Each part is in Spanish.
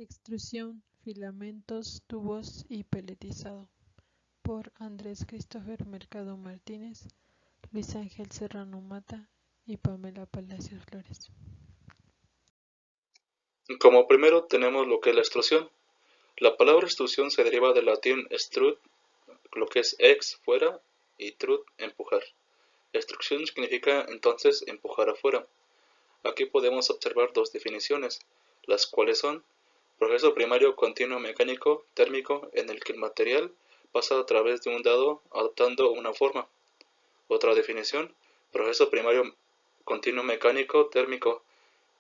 Extrusión, filamentos, tubos y peletizado. Por Andrés Christopher Mercado Martínez, Luis Ángel Serrano Mata y Pamela Palacios Flores. Como primero tenemos lo que es la extrusión. La palabra extrusión se deriva del latín extrud, lo que es ex, fuera, y trud, empujar. Extrusión significa entonces empujar afuera. Aquí podemos observar dos definiciones, las cuales son: proceso primario continuo mecánico térmico en el que el material pasa a través de un dado adoptando una forma. Otra definición: proceso primario continuo mecánico térmico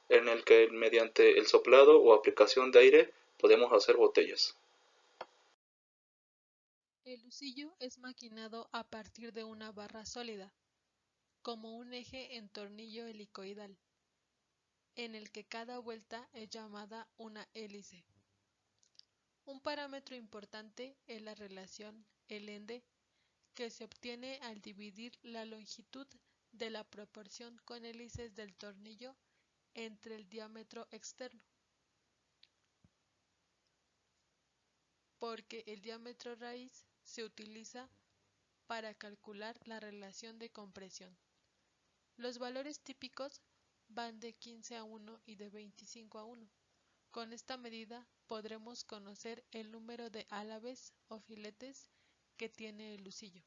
en el que mediante el soplado o aplicación de aire podemos hacer botellas. El lucillo es maquinado a partir de una barra sólida, como un eje en tornillo helicoidal, en el que cada vuelta es llamada una hélice. Un parámetro importante es la relación LND, que se obtiene al dividir la longitud de la proporción con hélices del tornillo entre el diámetro externo, porque el diámetro raíz se utiliza para calcular la relación de compresión. Los valores típicos van de 15 a 1 y de 25 a 1. Con esta medida podremos conocer el número de álabes o filetes que tiene el lucillo.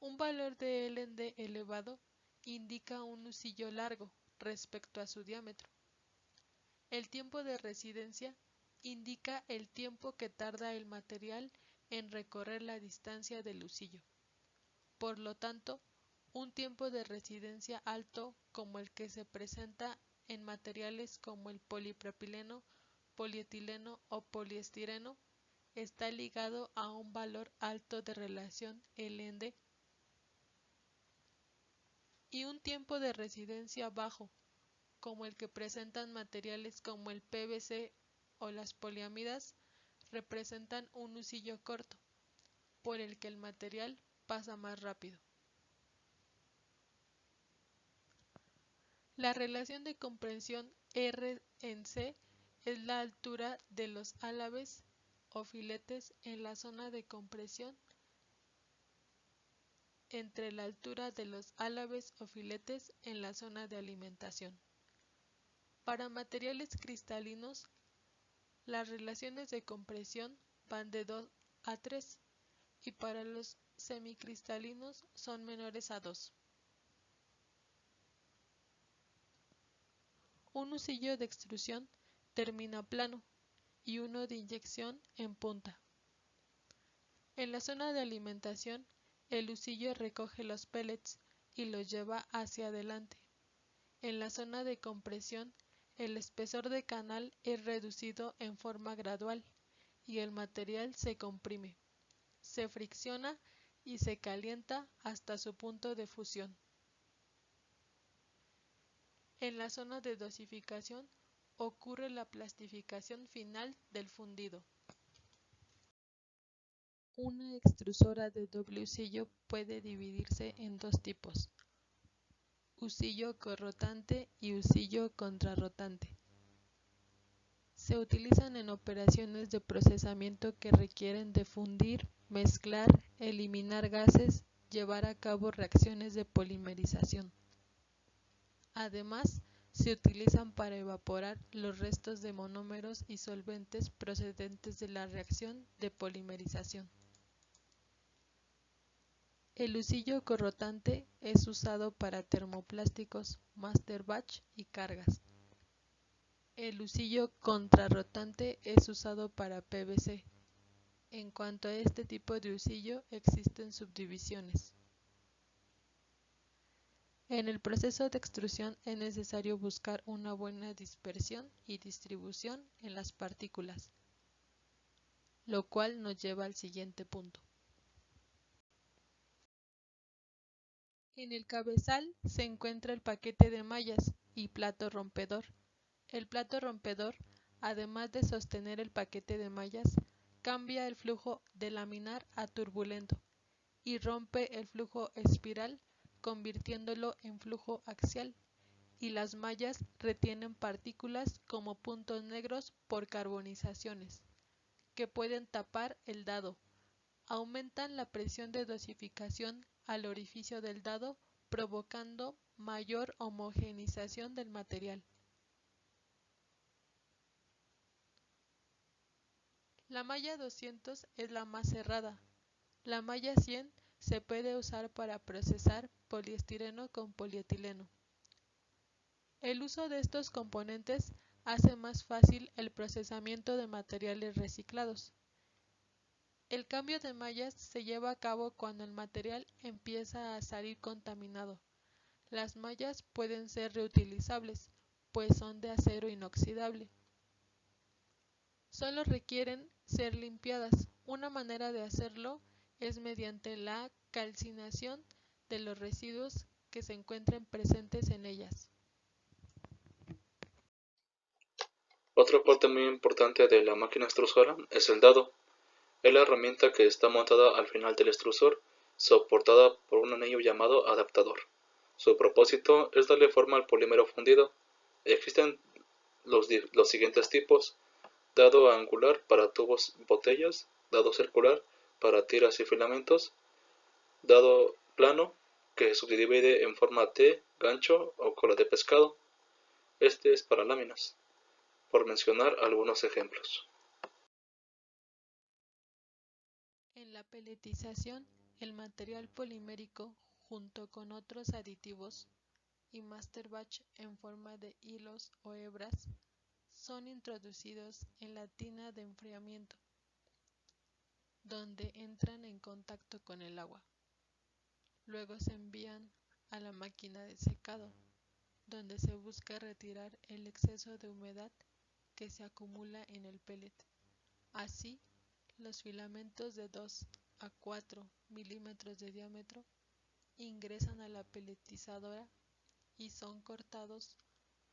Un valor de LND elevado indica un lucillo largo respecto a su diámetro. El tiempo de residencia indica el tiempo que tarda el material en recorrer la distancia del lucillo. Por lo tanto, un tiempo de residencia alto, como el que se presenta en materiales como el polipropileno, polietileno o poliestireno, está ligado a un valor alto de relación LND. Y un tiempo de residencia bajo, como el que presentan materiales como el PVC o las poliamidas, representan un lucillo corto, por el que el material pasa más rápido. La relación de compresión R en C es la altura de los álabes o filetes en la zona de compresión entre la altura de los álabes o filetes en la zona de alimentación. Para materiales cristalinos, las relaciones de compresión van de 2 a 3 y para los semicristalinos son menores a 2. Un lucillo de extrusión termina plano y uno de inyección en punta. En la zona de alimentación, el lucillo recoge los pellets y los lleva hacia adelante. En la zona de compresión, el espesor de canal es reducido en forma gradual y el material se comprime, se fricciona y se calienta hasta su punto de fusión. En la zona de dosificación ocurre la plastificación final del fundido. Una extrusora de doble husillo puede dividirse en dos tipos: husillo corrotante y husillo contrarrotante. Se utilizan en operaciones de procesamiento que requieren de fundir, mezclar, eliminar gases, llevar a cabo reacciones de polimerización. Además, se utilizan para evaporar los restos de monómeros y solventes procedentes de la reacción de polimerización. El husillo corrotante es usado para termoplásticos, master batch y cargas. El husillo contrarrotante es usado para PVC. En cuanto a este tipo de husillo, existen subdivisiones. En el proceso de extrusión es necesario buscar una buena dispersión y distribución en las partículas, lo cual nos lleva al siguiente punto. En el cabezal se encuentra el paquete de mallas y plato rompedor. El plato rompedor, además de sostener el paquete de mallas, cambia el flujo de laminar a turbulento y rompe el flujo espiral, convirtiéndolo en flujo axial, y las mallas retienen partículas como puntos negros por carbonizaciones, que pueden tapar el dado. Aumentan la presión de dosificación al orificio del dado, provocando mayor homogeneización del material. La malla 200 es la más cerrada. La malla 100 se puede usar para procesar poliestireno con polietileno. El uso de estos componentes hace más fácil el procesamiento de materiales reciclados. El cambio de mallas se lleva a cabo cuando el material empieza a salir contaminado. Las mallas pueden ser reutilizables, pues son de acero inoxidable. Solo requieren ser limpiadas. Una manera de hacerlo es mediante la calcinación de los residuos que se encuentren presentes en ellas. Otra parte muy importante de la máquina extrusora es el dado. Es la herramienta que está montada al final del extrusor, soportada por un anillo llamado adaptador. Su propósito es darle forma al polímero fundido. Existen los siguientes tipos: dado angular para tubos y botellas, dado circular para tiras y filamentos, dado plano, que se subdivide en forma T, gancho o cola de pescado. Este es para láminas, por mencionar algunos ejemplos. En la peletización, el material polimérico, junto con otros aditivos y master batch en forma de hilos o hebras, son introducidos en la tina de enfriamiento, donde entran en contacto con el agua. Luego se envían a la máquina de secado, donde se busca retirar el exceso de humedad que se acumula en el pellet. Así, los filamentos de 2 a 4 milímetros de diámetro ingresan a la pelletizadora y son cortados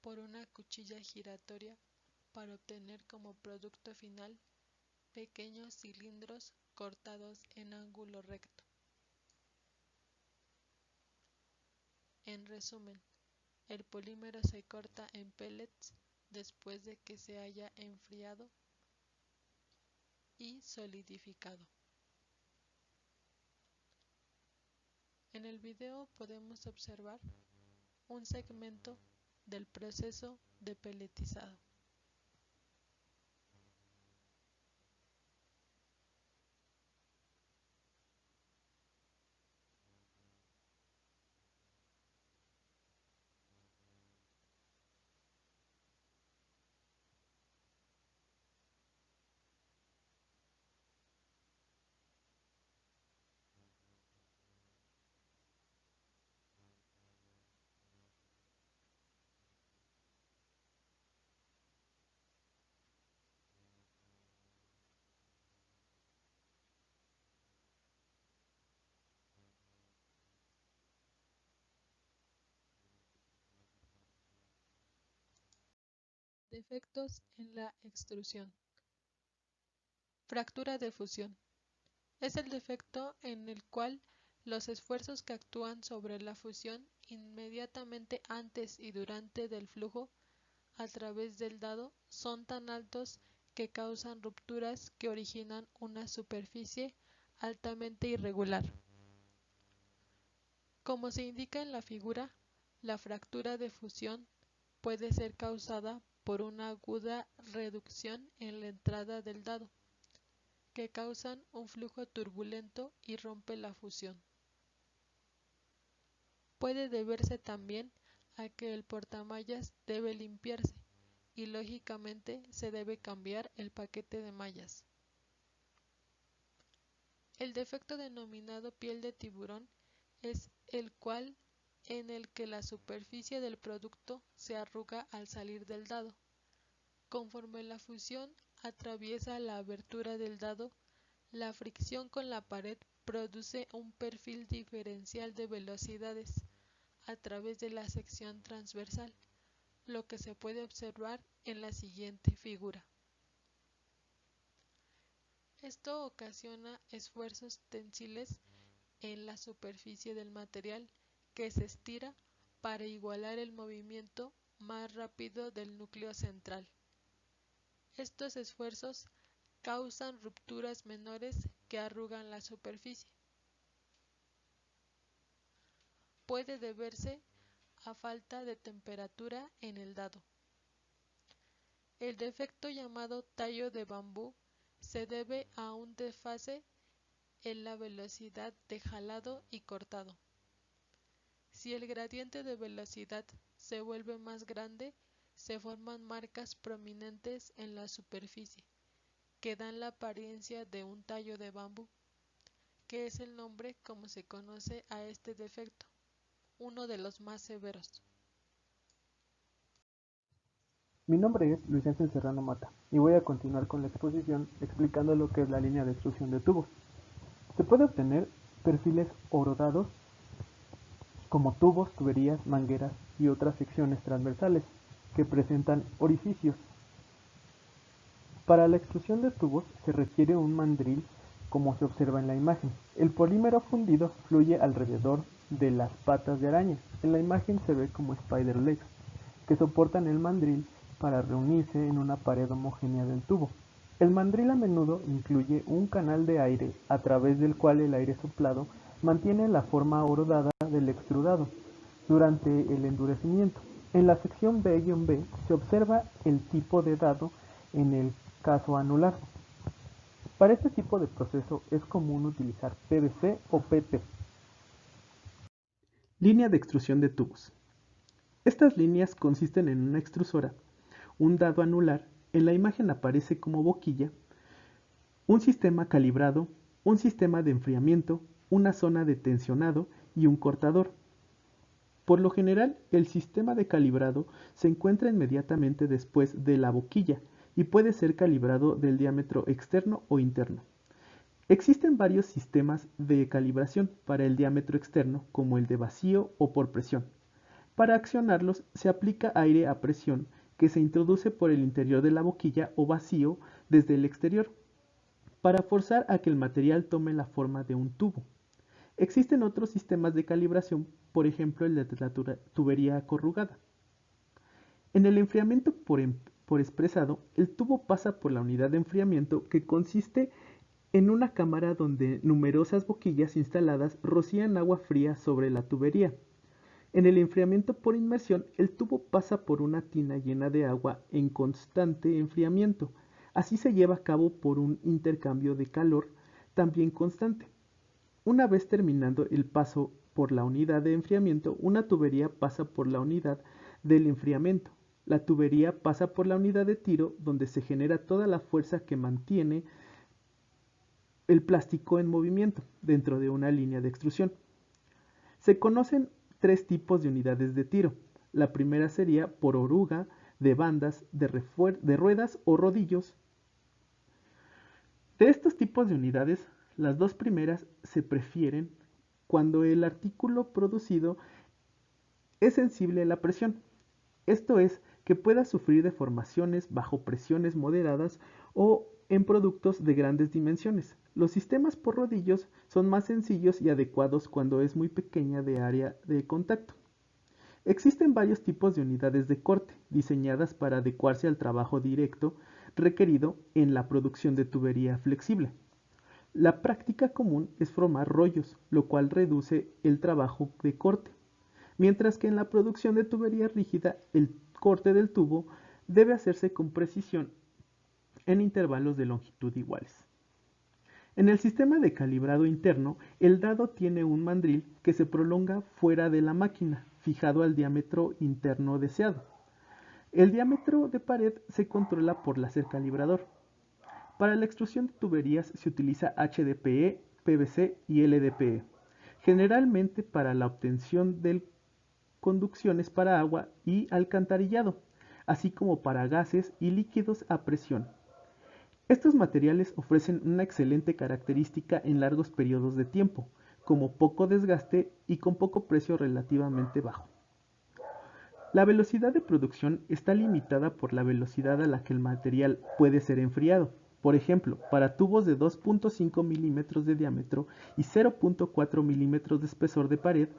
por una cuchilla giratoria para obtener como producto final pequeños cilindros cortados en ángulo recto. En resumen, el polímero se corta en pellets después de que se haya enfriado y solidificado. En el video podemos observar un segmento del proceso de pelletizado. Defectos en la extrusión. Fractura de fusión. Es el defecto en el cual los esfuerzos que actúan sobre la fusión inmediatamente antes y durante del flujo a través del dado son tan altos que causan rupturas que originan una superficie altamente irregular. Como se indica en la figura, la fractura de fusión puede ser causada por una aguda reducción en la entrada del dado, que causan un flujo turbulento y rompe la fusión. Puede deberse también a que el portamallas debe limpiarse y lógicamente se debe cambiar el paquete de mallas. El defecto denominado piel de tiburón es el cual en el que la superficie del producto se arruga al salir del dado. Conforme la fusión atraviesa la abertura del dado, la fricción con la pared produce un perfil diferencial de velocidades a través de la sección transversal, lo que se puede observar en la siguiente figura. Esto ocasiona esfuerzos tensiles en la superficie del material que se estira para igualar el movimiento más rápido del núcleo central. Estos esfuerzos causan rupturas menores que arrugan la superficie. Puede deberse a falta de temperatura en el dado. El defecto llamado tallo de bambú se debe a un desfase en la velocidad de jalado y cortado. Si el gradiente de velocidad se vuelve más grande, se forman marcas prominentes en la superficie, que dan la apariencia de un tallo de bambú, que es el nombre como se conoce a este defecto, uno de los más severos. Mi nombre es Luis Ángel Serrano Mata y voy a continuar con la exposición explicando lo que es la línea de extrusión de tubos. Se puede obtener perfiles orodados como tubos, tuberías, mangueras y otras secciones transversales que presentan orificios. Para la extrusión de tubos se requiere un mandril como se observa en la imagen. El polímero fundido fluye alrededor de las patas de araña. En la imagen se ve como spider legs que soportan el mandril para reunirse en una pared homogénea del tubo. El mandril a menudo incluye un canal de aire a través del cual el aire soplado mantiene la forma horodada del extrudado durante el endurecimiento. En la sección B-B se observa el tipo de dado en el caso anular. Para este tipo de proceso es común utilizar PVC o PP. Línea de extrusión de tubos. Estas líneas consisten en una extrusora, un dado anular, en la imagen aparece como boquilla, un sistema calibrado, un sistema de enfriamiento, una zona de tensionado y un cortador. Por lo general, el sistema de calibrado se encuentra inmediatamente después de la boquilla y puede ser calibrado del diámetro externo o interno. Existen varios sistemas de calibración para el diámetro externo, como el de vacío o por presión. Para accionarlos se aplica aire a presión que se introduce por el interior de la boquilla o vacío desde el exterior, para forzar a que el material tome la forma de un tubo. Existen otros sistemas de calibración, por ejemplo el de la tubería corrugada. En el enfriamiento por expresado, el tubo pasa por la unidad de enfriamiento que consiste en una cámara donde numerosas boquillas instaladas rocían agua fría sobre la tubería. En el enfriamiento por inmersión, el tubo pasa por una tina llena de agua en constante enfriamiento. Así se lleva a cabo por un intercambio de calor también constante. Una vez terminando el paso por la unidad de enfriamiento, una tubería pasa por la unidad del enfriamiento. La tubería pasa por la unidad de tiro, donde se genera toda la fuerza que mantiene el plástico en movimiento dentro de una línea de extrusión. Se conocen tres tipos de unidades de tiro. La primera sería por oruga, de bandas, de ruedas o rodillos. De estos tipos de unidades, las dos primeras se prefieren cuando el artículo producido es sensible a la presión. Esto es, que pueda sufrir deformaciones bajo presiones moderadas o en productos de grandes dimensiones. Los sistemas por rodillos son más sencillos y adecuados cuando es muy pequeña de área de contacto. Existen varios tipos de unidades de corte, diseñadas para adecuarse al trabajo directo requerido en la producción de tubería flexible. La práctica común es formar rollos, lo cual reduce el trabajo de corte, mientras que en la producción de tubería rígida el corte del tubo debe hacerse con precisión en intervalos de longitud iguales. En el sistema de calibrado interno, el dado tiene un mandril que se prolonga fuera de la máquina, fijado al diámetro interno deseado. El diámetro de pared se controla por láser calibrador. Para la extrusión de tuberías se utiliza HDPE, PVC y LDPE, generalmente para la obtención de conducciones para agua y alcantarillado, así como para gases y líquidos a presión. Estos materiales ofrecen una excelente característica en largos periodos de tiempo, como poco desgaste y con poco precio relativamente bajo. La velocidad de producción está limitada por la velocidad a la que el material puede ser enfriado. Por ejemplo, para tubos de 2.5 milímetros de diámetro y 0.4 milímetros de espesor de pared,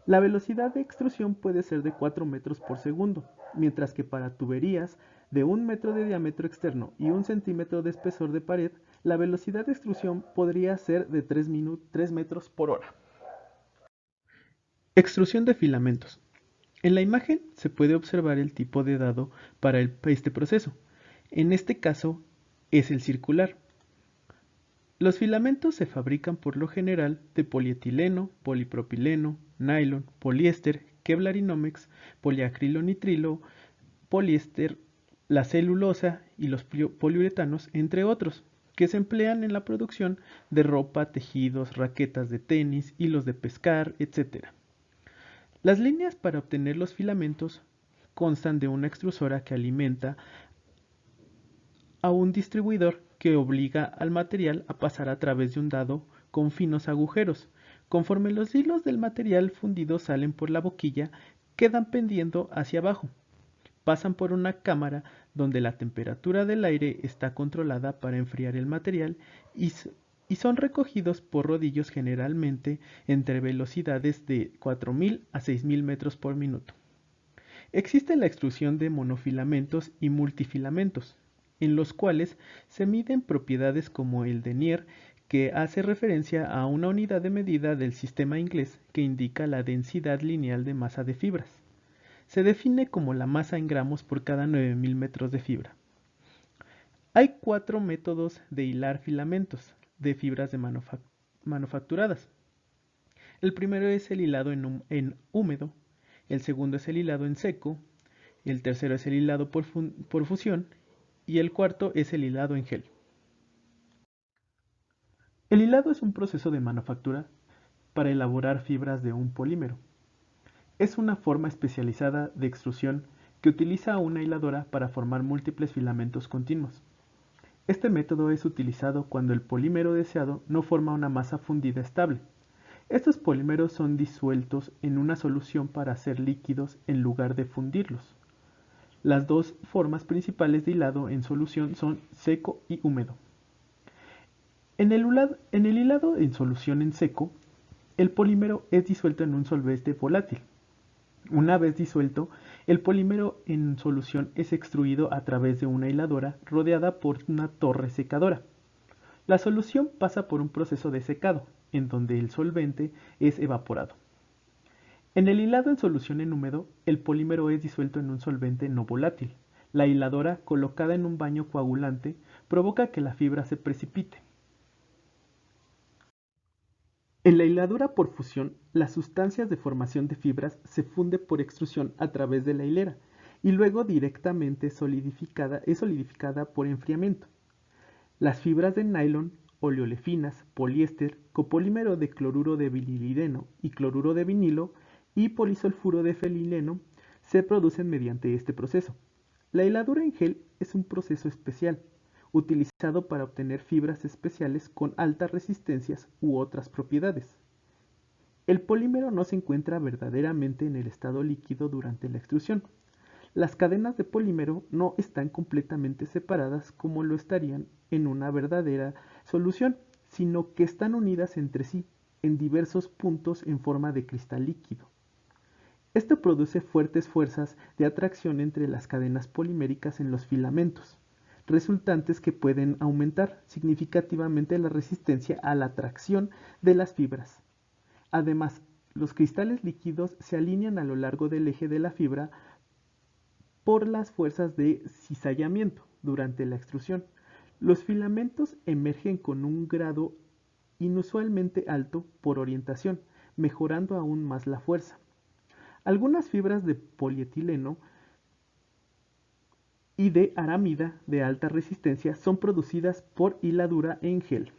La velocidad de extrusión puede ser de 4 metros por segundo, mientras que para tuberías de 1 metro de diámetro externo y 1 centímetro de espesor de pared, la velocidad de extrusión podría ser de 3 metros por hora. Extrusión de filamentos. En la imagen se puede observar el tipo de dado para este proceso. En este caso es el circular. Los filamentos se fabrican por lo general de polietileno, polipropileno, nylon, poliéster, Kevlar Inox, poliacrilonitrilo, poliéster, la celulosa y los poliuretanos, entre otros, que se emplean en la producción de ropa, tejidos, raquetas de tenis, hilos de pescar, etc. Las líneas para obtener los filamentos constan de una extrusora que alimenta a un distribuidor que obliga al material a pasar a través de un dado con finos agujeros. Conforme los hilos del material fundido salen por la boquilla, quedan pendiendo hacia abajo. Pasan por una cámara donde la temperatura del aire está controlada para enfriar el material y son recogidos por rodillos generalmente entre velocidades de 4000 a 6000 metros por minuto. Existe la extrusión de monofilamentos y multifilamentos, en los cuales se miden propiedades como el denier, que hace referencia a una unidad de medida del sistema inglés que indica la densidad lineal de masa de fibras. Se define como la masa en gramos por cada 9000 metros de fibra. Hay 4 métodos de hilar filamentos de fibras manufacturadas. El primero es el hilado en húmedo, el segundo es el hilado en seco, el tercero es el hilado por fusión y el cuarto es el hilado en gel. El hilado es un proceso de manufactura para elaborar fibras de un polímero. Es una forma especializada de extrusión que utiliza una hiladora para formar múltiples filamentos continuos. Este método es utilizado cuando el polímero deseado no forma una masa fundida estable. Estos polímeros son disueltos en una solución para hacer líquidos en lugar de fundirlos. Las dos formas principales de hilado en solución son seco y húmedo. En el hilado en solución en seco, el polímero es disuelto en un solvente volátil. Una vez disuelto, el polímero en solución es extruido a través de una hiladora rodeada por una torre secadora. La solución pasa por un proceso de secado, en donde el solvente es evaporado. En el hilado en solución en húmedo, el polímero es disuelto en un solvente no volátil. La hiladora, colocada en un baño coagulante, provoca que la fibra se precipite. En la hiladura por fusión, las sustancias de formación de fibras se funde por extrusión a través de la hilera y luego directamente es solidificada por enfriamiento. Las fibras de nylon, oleolefinas, poliéster, copolímero de cloruro de vinilideno y cloruro de vinilo y polisulfuro de fenileno se producen mediante este proceso. La hiladura en gel es un proceso especial, utilizado para obtener fibras especiales con altas resistencias u otras propiedades. El polímero no se encuentra verdaderamente en el estado líquido durante la extrusión. Las cadenas de polímero no están completamente separadas como lo estarían en una verdadera solución, sino que están unidas entre sí en diversos puntos en forma de cristal líquido. Esto produce fuertes fuerzas de atracción entre las cadenas poliméricas en los filamentos, resultantes que pueden aumentar significativamente la resistencia a la tracción de las fibras. Además, los cristales líquidos se alinean a lo largo del eje de la fibra por las fuerzas de cizallamiento durante la extrusión. Los filamentos emergen con un grado inusualmente alto por orientación, mejorando aún más la fuerza. Algunas fibras de polietileno y de aramida de alta resistencia son producidas por hiladura en gel.